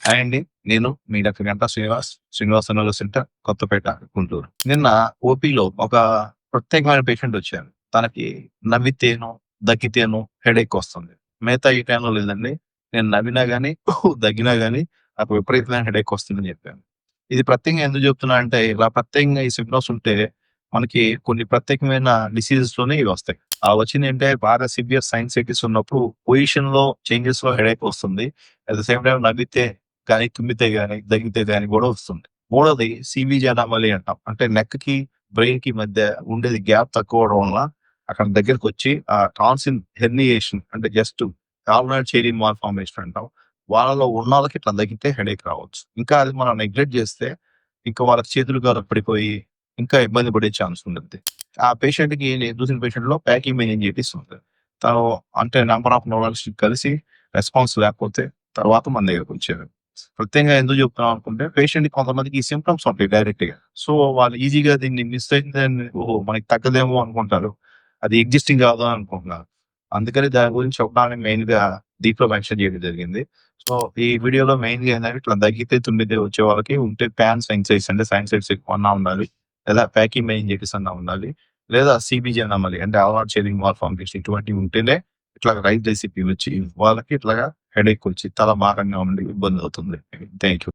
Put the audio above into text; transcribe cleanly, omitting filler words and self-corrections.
Hi అండి. నేను మీ doctor Ganta Srinivas ఎనోలో centre, Kothapeta, Guntur. నిన్న ఓపీలో ఒక ప్రత్యేకమైన పేషెంట్ వచ్చారు. తనకి నవ్వితేనో, దగ్గితేనో హెడేక్ వస్తుంది. మిగతా ఏ టైంలో లేదండి. నేను నవ్వినా గాని, దగ్గినా గాని నాకు విపరీతమైన హెడేక్ వస్తుందని చెప్పాను. ఇది ప్రత్యేకంగా ఎందుకు చెప్తున్నా అంటే, ఇలా ప్రత్యేకంగా ఈ సింప్టమ్స్ ఉంటే మనకి కొన్ని ప్రత్యేకమైన డిసీజెస్‌లోనే ఇవి వస్తాయి. వచ్చిందంటే బాగా సివియర్ సైనసైటిస్ ఉన్నప్పుడు పొజిషన్‌లో చేంజెస్‌లో హెడేక్ వస్తుంది. అట్ ద సేమ్ టైమ్ నవ్వితే గాని, తుమ్మితే గాని, దగ్గితే గాని గూడా వస్తుంది. మూడోది సీబీజీ అనామలీ అంటాం. అంటే నెక్‌కి, బ్రెయిన్‌కి మధ్య ఉండేది గ్యాప్ తక్కువవడం వల్ల అక్కడ దగ్గరకొచ్చి టాన్సిల్ హెర్నియేషన్ అంటే జస్ట్ కాల్మనరీ చెరీ మాల్‌ఫార్మేషన్ అంటాం. వాళ్ళలో ఉన్నోళ్ళకి ఇట్లా దగ్గితే హెడేక్ రావచ్చు. ఇంకా అది మనం నెగ్లెక్ట్ చేస్తే ఇంకా వాళ్ళకి చేతులు కాళ్ళు పడిపోయి ఇంకా ఇబ్బంది పడే ఛాన్స్ ఉండుద్ది. ఆ పేషెంట్‌కి నేను చూసిన పేషెంట్‌లో ప్యాకింగ్ మెనింజైటిస్ ఉంది. తను అంటే నంబర్ ఆఫ్ న్యూరాలజిస్ట్ కలిసి రెస్పాన్స్ లేకపోతే తర్వాత మన దగ్గరకొచ్చారు. ప్రత్యేకంగా ఎందుకు చెప్తున్నాం అనుకుంటే పేషెంట్‌కి కొంతమందికి ఈ సింప్టమ్స్ ఉంటాయి డైరెక్ట్‌గా. సో, వాళ్ళు ఈజీగా దీన్ని మిస్ అయిందని ఓహో! మనకి తగ్గదేమో అనుకుంటారు. అది ఎగ్జిస్టింగ్ కాదు అని అనుకుంటున్నారు. అందుకని దాని గురించి చెప్పడానికి మెయిన్‌గా దీంట్లో మెన్షన్ చేయడం జరిగింది. సో, ఈ వీడియోలో మెయిన్‌గా ఏందంటే ఇట్లా దగ్గితే, తుమ్మితే వచ్చే వాళ్ళకి ఉంటే పాన్ సైనసైటిస్ అంటే సైనసైటిస్ ఎక్కువన్నా ఉండాలి. లేదా ప్యాకీ మెనింజైటిస్ అన్నా ఉండాలి. లేదా సీబీజీ అనామలీ అంటే అలవాటు చేయని మాల్‌ఫార్మేషన్ ఇటువంటివి ఉంటేనే ఇట్లా రైస్ రెసిపీ వచ్చి వాళ్ళకి ఇట్లాగా హెడేక్ వచ్చి తల భారంగా ఉండి ఇబ్బందవుతుంది. Thank you.